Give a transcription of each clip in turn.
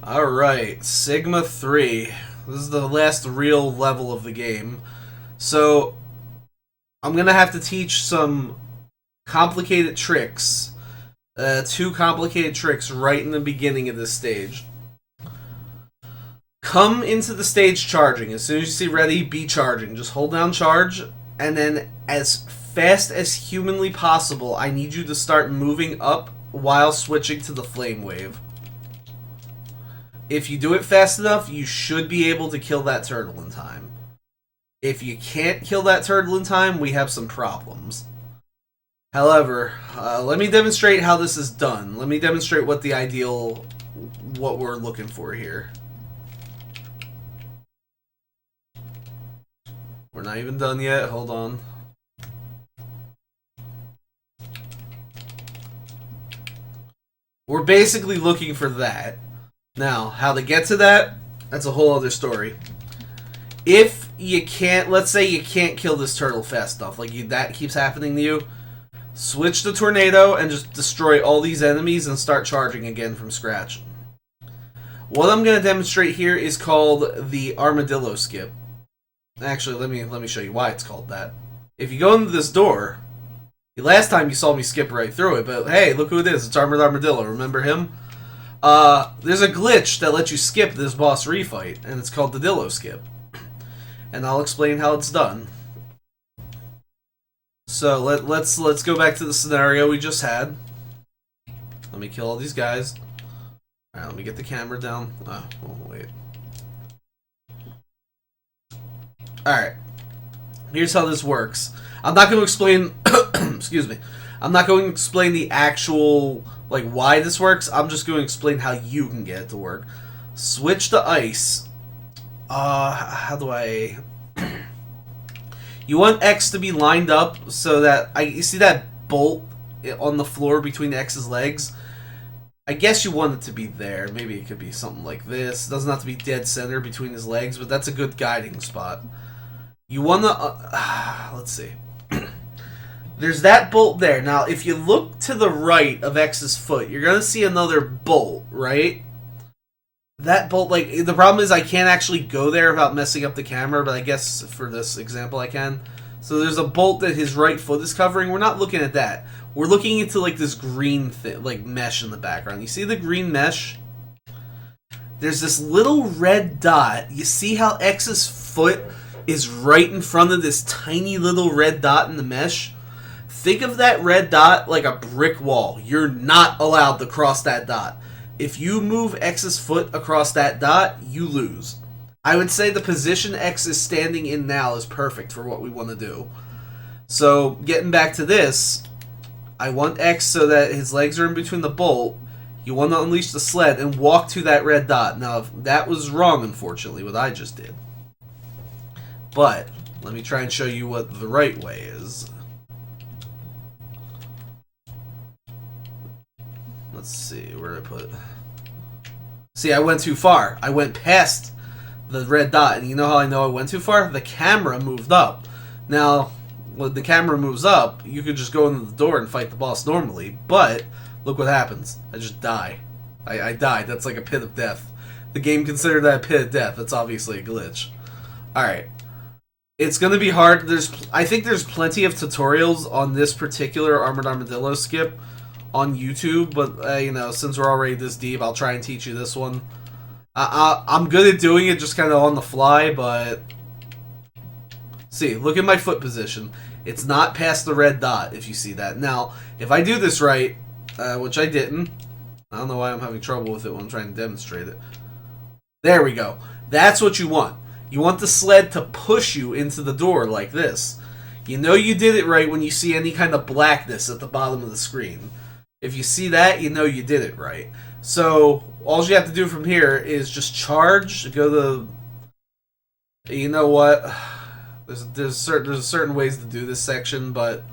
Alright, Sigma 3. This is the last real level of the game. So, I'm gonna have to teach some complicated tricks. Two complicated tricks right in the beginning of this stage. Come into the stage charging. As soon as you see ready, be charging. Just hold down charge, and then as fast as humanly possible, I need you to start moving up while switching to the flame wave. If you do it fast enough, you should be able to kill that turtle in time. If you can't kill that turtle in time, we have some problems. However, let me demonstrate how this is done. Let me demonstrate what what we're looking for here. We're not even done yet. Hold on. We're basically looking for that. Now, how to get to that, that's a whole other story. If you can't, let's say you can't kill this turtle fast enough, that keeps happening to you, switch to tornado and just destroy all these enemies and start charging again from scratch. What I'm going to demonstrate here is called the armadillo skip. Actually, let me show you why it's called that. If you go into this door, last time you saw me skip right through it, but hey, look who it is. It's Armored Armadillo. Remember him? There's a glitch that lets you skip this boss refight, and it's called the Dillo skip. And I'll explain how it's done. So let's go back to the scenario we just had. Let me kill all these guys. Alright, let me get the camera down. Oh, wait. Alright. Here's how this works. I'm not going to explain... excuse me. I'm not going to explain the actual... why this works. I'm just going to explain how you can get it to work. Switch to ice. How do I... You want X to be lined up so that... you see that bolt on the floor between X's legs? I guess you want it to be there. Maybe it could be something like this. It doesn't have to be dead center between his legs, but that's a good guiding spot. You want to... let's see. There's that bolt there. Now, if you look to the right of X's foot, you're going to see another bolt, right? That bolt, the problem is I can't actually go there without messing up the camera, but I guess for this example I can. So there's a bolt that his right foot is covering. We're not looking at that. We're looking into, this green mesh in the background. You see the green mesh? There's this little red dot. You see how X's foot is right in front of this tiny little red dot in the mesh? Think of that red dot like a brick wall. You're not allowed to cross that dot. If you move X's foot across that dot, you lose. I would say the position X is standing in now is perfect for what we want to do. So, getting back to this, I want X so that his legs are in between the bolt. You want to unleash the sled and walk to that red dot. Now, that was wrong, unfortunately, what I just did. But, let me try and show you what the right way is. Let's see, where did I put it? See, I went too far. I went past the red dot, and you know how I know I went too far? The camera moved up. Now, when the camera moves up, you could just go into the door and fight the boss normally, but look what happens. I just die. I died. That's like a pit of death. The game considered that a pit of death. That's obviously a glitch. Alright. It's going to be hard. I think there's plenty of tutorials on this particular Armored Armadillo skip on YouTube, but, since we're already this deep, I'll try and teach you this one. I'm good at doing it just kind of on the fly, but... See, look at my foot position. It's not past the red dot, if you see that. Now, if I do this right, which I didn't, I don't know why I'm having trouble with it when I'm trying to demonstrate it. There we go. That's what you want. You want the sled to push you into the door like this. You know you did it right when you see any kind of blackness at the bottom of the screen. If you see that, you know you did it right. So, all you have to do from here is just charge, go to... You know what? There's certain ways to do this section, but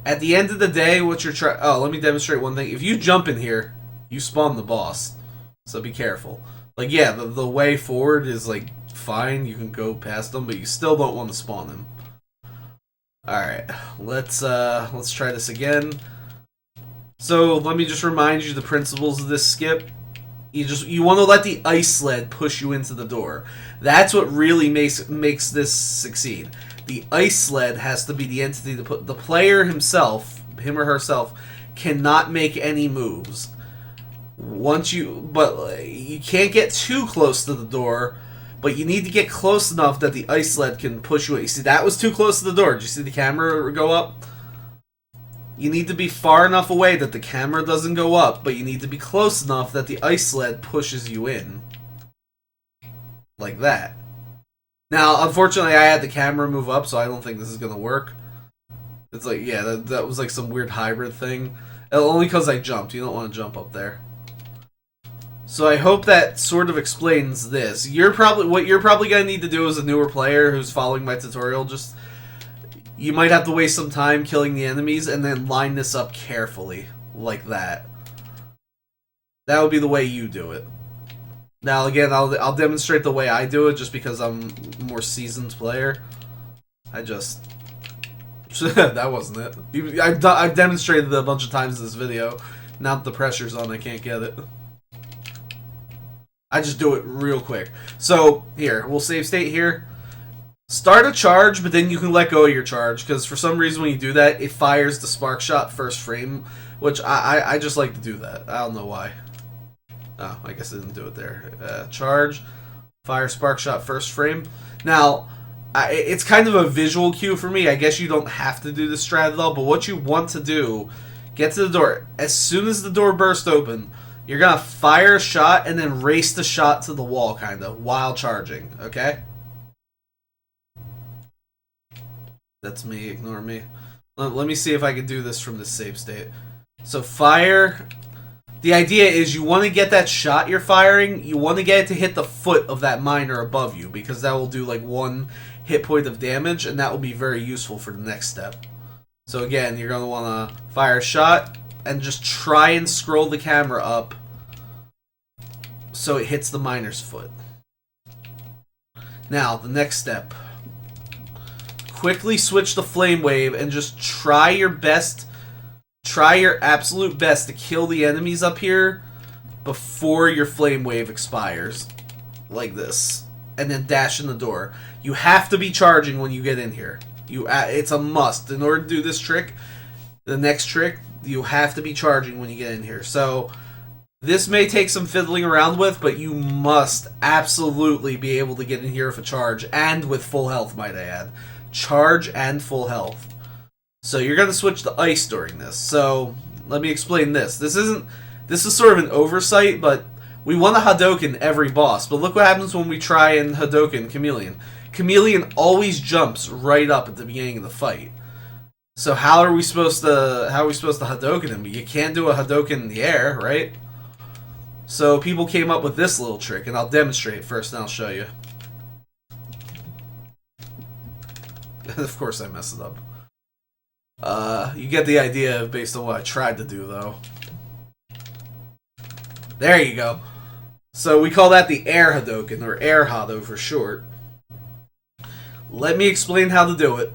at the end of the day, what you're trying... Oh, let me demonstrate one thing. If you jump in here, you spawn the boss. So be careful. Yeah, the way forward is, fine. You can go past them, but you still don't want to spawn him. Alright, let's try this again. So, let me just remind you the principles of this skip. You want to let the ice sled push you into the door. That's what really makes this succeed. The ice sled has to be the entity to put the player himself, him or herself, cannot make any moves. But you can't get too close to the door, but you need to get close enough that the ice sled can push you in. You see, that was too close to the door. Did you see the camera go up? You need to be far enough away that the camera doesn't go up, but you need to be close enough that the ice sled pushes you in. Like that. Now, unfortunately, I had the camera move up, so I don't think this is going to work. It's like, yeah, that was like some weird hybrid thing. Only because I jumped. You don't want to jump up there. So I hope that sort of explains this. What you're probably going to need to do as a newer player who's following my tutorial, you might have to waste some time killing the enemies and then line this up carefully, like that. That would be the way you do it. Now, again, I'll demonstrate the way I do it just because I'm a more seasoned player. That wasn't it. I've demonstrated it a bunch of times in this video. Now that the pressure's on, I can't get it. I just do it real quick. So, here, we'll save state here. Start a charge, but then you can let go of your charge, because for some reason when you do that, it fires the spark shot first frame, which I just like to do that. I don't know why. Oh, I guess I didn't do it there. Charge, fire spark shot first frame. Now, it's kind of a visual cue for me. I guess you don't have to do this strat at all, but what you want to do, get to the door. As soon as the door bursts open, you're going to fire a shot and then race the shot to the wall, kind of, while charging, okay? That's me, ignore me. Let me see if I can do this from the save state. So fire. The idea is you want to get that shot you're firing, you want to get it to hit the foot of that miner above you, because that will do like 1 hit point of damage, and that will be very useful for the next step. So again, you're going to want to fire a shot, and just try and scroll the camera up so it hits the miner's foot. Now, the next step. Quickly switch the flame wave and just try your best, try your absolute best to kill the enemies up here before your flame wave expires. Like this. And then dash in the door. You have to be charging when you get in here. It's a must. In order to do this trick, the next trick, you have to be charging when you get in here. So, this may take some fiddling around with, but you must absolutely be able to get in here with a charge, and with full health, might I add. Charge and full health. So you're going to switch to ice during this. So, let me explain this. This is sort of an oversight, but we want to Hadouken every boss. But look what happens when we try and Hadouken Chameleon. Chameleon always jumps right up at the beginning of the fight. So how are we supposed to Hadouken him? You can't do a Hadouken in the air, right? So people came up with this little trick, and I'll demonstrate it first, and I'll show you. Of course I messed it up. You get the idea based on what I tried to do, though. There you go. So we call that the air Hadouken, or air Hado for short. Let me explain how to do it.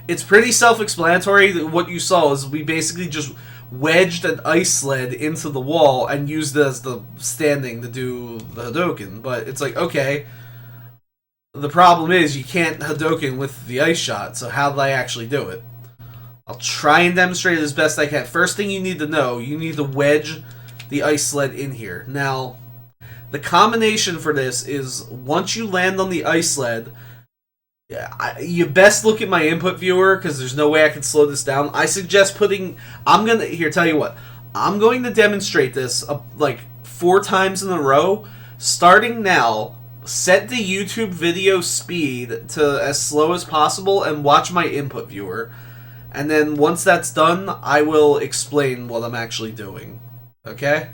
It's pretty self-explanatory. What you saw is we basically just wedged an ice sled into the wall and used it as the standing to do the Hadouken. But it's like, okay, the problem is you can't Hadouken with the ice shot, so how did I actually do it? I'll try and demonstrate it as best I can. First thing you need to know, you need to wedge the ice sled in here. Now, the combination for this is once you land on the ice sled, you best look at my input viewer because there's no way I can slow this down. I suggest tell you what. I'm going to demonstrate this like 4 times in a row. Starting now, set the YouTube video speed to as slow as possible and watch my input viewer. And then once that's done, I will explain what I'm actually doing. Okay?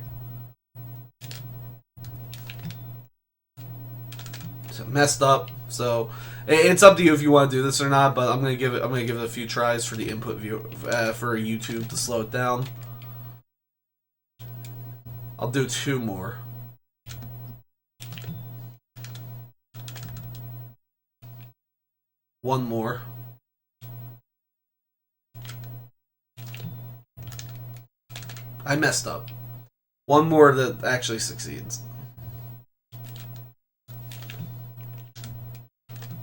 So messed up. So it's up to you if you want to do this or not, but I'm gonna give it a few tries for the input view for YouTube to slow it down. I'll do 2 more. One more. I messed up. One more that actually succeeds.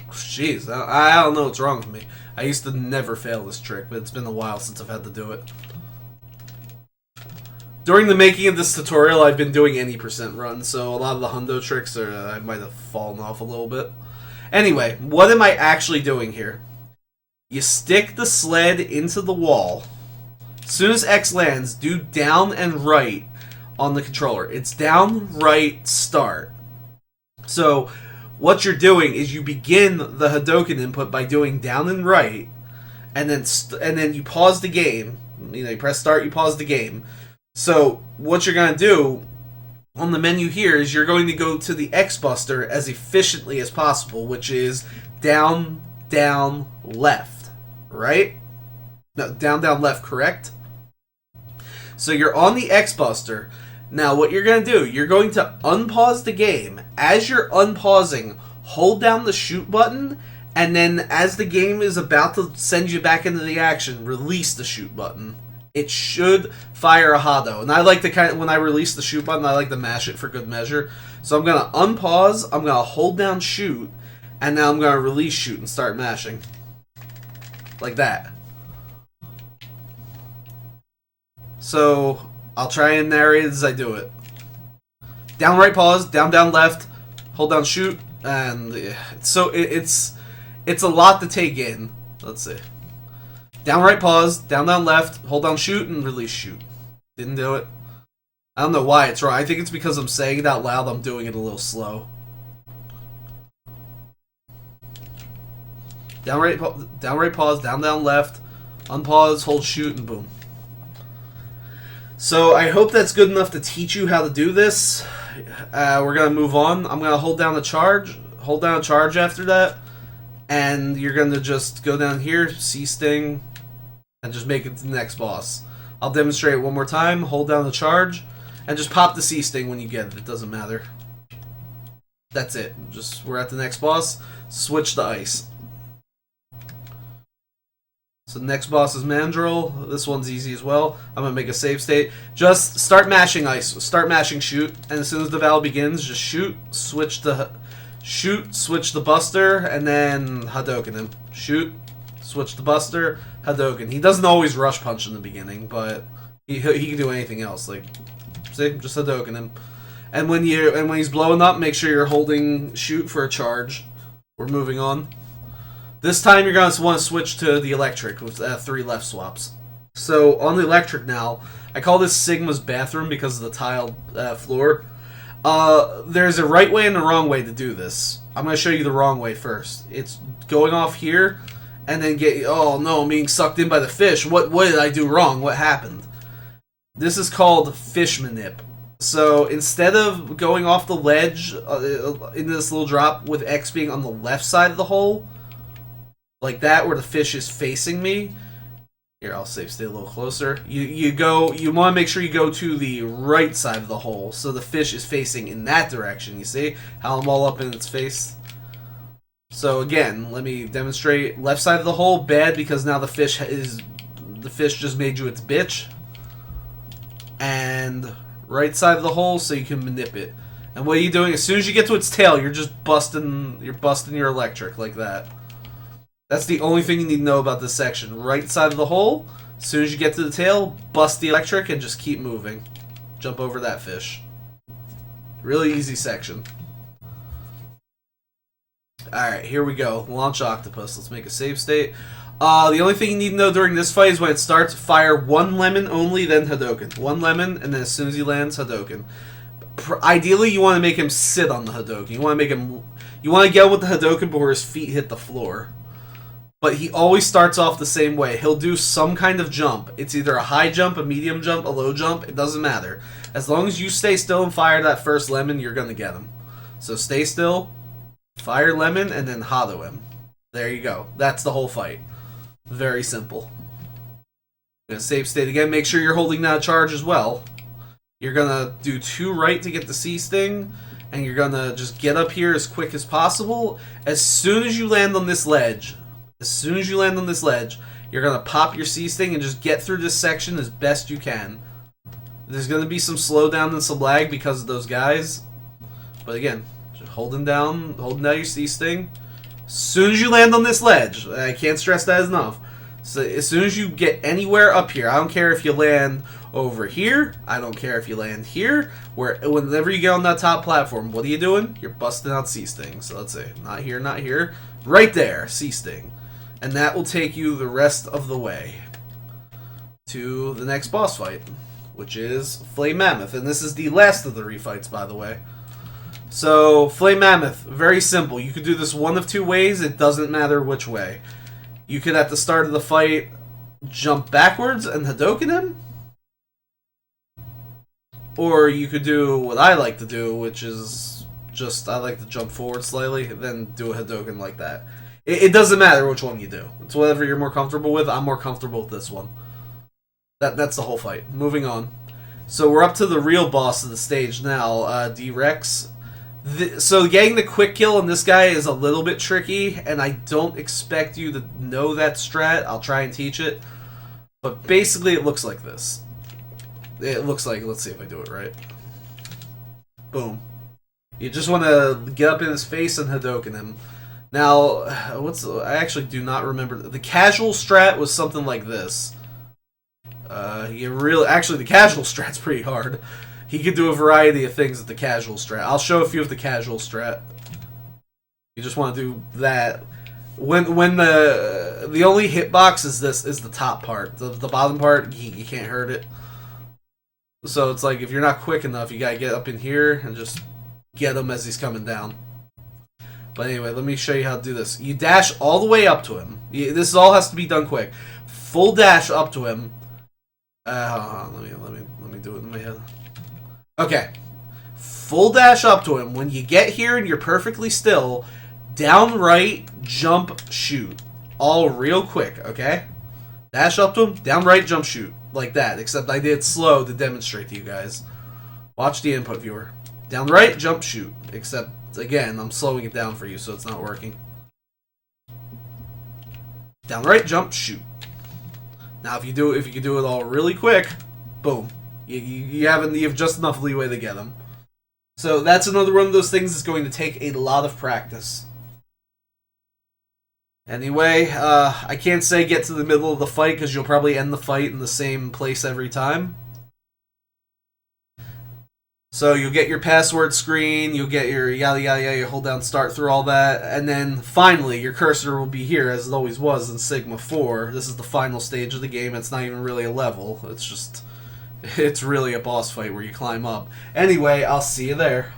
Jeez, I don't know what's wrong with me. I used to never fail this trick, but it's been a while since I've had to do it. During the making of this tutorial, I've been doing any percent run, so a lot of the hundo tricks I might have fallen off a little bit. Anyway, what am I actually doing here? You stick the sled into the wall. As soon as X lands, do down and right on the controller. It's down, right, start. So what you're doing is you begin the Hadoken input by doing down and right, and then you pause the game. You press start, you pause the game. So what you're going to do on the menu here is you're going to go to the X Buster as efficiently as possible, which is down, down, left, right? No, down, down, left, correct? So you're on the X Buster. Now what you're going to do, you're going to unpause the game. As you're unpausing, hold down the shoot button, and then as the game is about to send you back into the action, release the shoot button. It should fire a Hado. And I like to when I release the shoot button, I like to mash it for good measure. So I'm going to unpause, I'm going to hold down shoot, and now I'm going to release shoot and start mashing. Like that. So I'll try and narrate as I do it. Down right pause, down down left, hold down shoot, and so it's a lot to take in. Let's see. Down right pause, down down left, hold down shoot, and release shoot. Didn't do it. I don't know why it's wrong. I think it's because I'm saying it out loud, I'm doing it a little slow. Down right pause, down down left, unpause, hold shoot, and boom. So I hope that's good enough to teach you how to do this. We're going to move on. I'm going to hold down a charge after that, and you're going to just go down here, C-Sting, and just make it to the next boss. I'll demonstrate it one more time. Hold down the charge, and just pop the C-Sting when you get it. It doesn't matter. That's it. We're at the next boss. Switch the ice. So the next boss is Mandrill. This one's easy as well. I'm going to make a save state. Just start mashing ice. Start mashing shoot. And as soon as the battle begins, just shoot. Switch the buster, and then Hadoken him. Shoot. Switch the buster. Hadoken. He doesn't always rush punch in the beginning, but he can do anything else. Like, see? Just Hadoken him. And when he's blowing up, make sure you're holding shoot for a charge. We're moving on. This time you're going to want to switch to the electric with 3 left swaps. So on the electric now, I call this Sigma's bathroom because of the tiled floor. There's a right way and a wrong way to do this. I'm going to show you the wrong way first. It's going off here and then oh no, I'm being sucked in by the fish. What did I do wrong? What happened? This is called fish manip. So instead of going off the ledge into this little drop with X being on the left side of the hole, like that, where the fish is facing me. Here, I'll stay a little closer. You want to make sure you go to the right side of the hole, so the fish is facing in that direction. You see how I'm all up in its face? So again, let me demonstrate. Left side of the hole, bad because now the fish just made you its bitch. And right side of the hole, so you can manip it. And what are you doing? As soon as you get to its tail, you're just busting your electric like that. That's the only thing you need to know about this section. Right side of the hole, as soon as you get to the tail, bust the electric and just keep moving. Jump over that fish. Really easy section. Alright, here we go. Launch Octopus. Let's make a save state. The only thing you need to know during this fight is when it starts, fire 1 lemon only, then Hadoken. 1 lemon, and then as soon as he lands, Hadoken. Ideally, you want to make him sit on the Hadoken. You want to get him with the Hadoken before his feet hit the floor. But he always starts off the same way. He'll do some kind of jump. It's either a high jump, a medium jump, a low jump. It doesn't matter. As long as you stay still and fire that first lemon, you're going to get him. So stay still, fire lemon, and then Hado him. There you go. That's the whole fight. Very simple. Gonna save state again. Make sure you're holding that charge as well. You're going to do 2 right to get the C-Sting. And you're going to just get up here as quick as possible. As soon as you land on this ledge... you're going to pop your C-Sting and just get through this section as best you can. There's going to be some slowdown and some lag because of those guys. But again, just holding down your C sting. As soon as you land on this ledge, I can't stress that enough. So as soon as you get anywhere up here, I don't care if you land over here, I don't care if you land here, whenever you get on that top platform, what are you doing? You're busting out C sting. So let's say, not here, not here. Right there, C sting. And that will take you the rest of the way to the next boss fight, which is Flame Mammoth. And this is the last of the refights, by the way. So, Flame Mammoth, very simple. You could do this one of two ways. It doesn't matter which way. You could, at the start of the fight, jump backwards and Hadouken him. Or you could do what I like to do, which is just, I like to jump forward slightly, then do a Hadouken like that. It doesn't matter which one you do. It's whatever you're more comfortable with. I'm more comfortable with this one. That's the whole fight. Moving on. So we're up to the real boss of the stage now, D-Rex. So getting the quick kill on this guy is a little bit tricky, and I don't expect you to know that strat. I'll try and teach it. But basically it looks like this. It looks like, let's see if I do it right. Boom. You just want to get up in his face and Hadouken him. Now, I actually do not remember. The casual strat was something like this. Actually, the casual strat's pretty hard. He could do a variety of things with the casual strat. I'll show a few of the casual strat. You just want to do that. When the only hitbox is the top part. The bottom part, you can't hurt it. So it's like, if you're not quick enough, you gotta get up in here and just get him as he's coming down. But anyway, let me show you how to do this. You dash all the way up to him. This all has to be done quick. Full dash up to him. Let me do it in my head. Okay. Full dash up to him. When you get here and you're perfectly still, down right, jump, shoot. All real quick, okay? Dash up to him, down right, jump, shoot. Like that, except I did slow to demonstrate to you guys. Watch the input viewer. Down right, jump, shoot. Except, again, I'm slowing it down for you, so it's not working. Down right, jump, shoot. Now, if you can do it all really quick, boom. You have just enough leeway to get them. So that's another one of those things that's going to take a lot of practice. Anyway, I can't say get to the middle of the fight because you'll probably end the fight in the same place every time. So you'll get your password screen, you'll get your yada yada yada, you hold down start through all that, and then finally your cursor will be here as it always was in Sigma 4. This is the final stage of the game. It's not even really a level. It's really a boss fight where you climb up. Anyway, I'll see you there.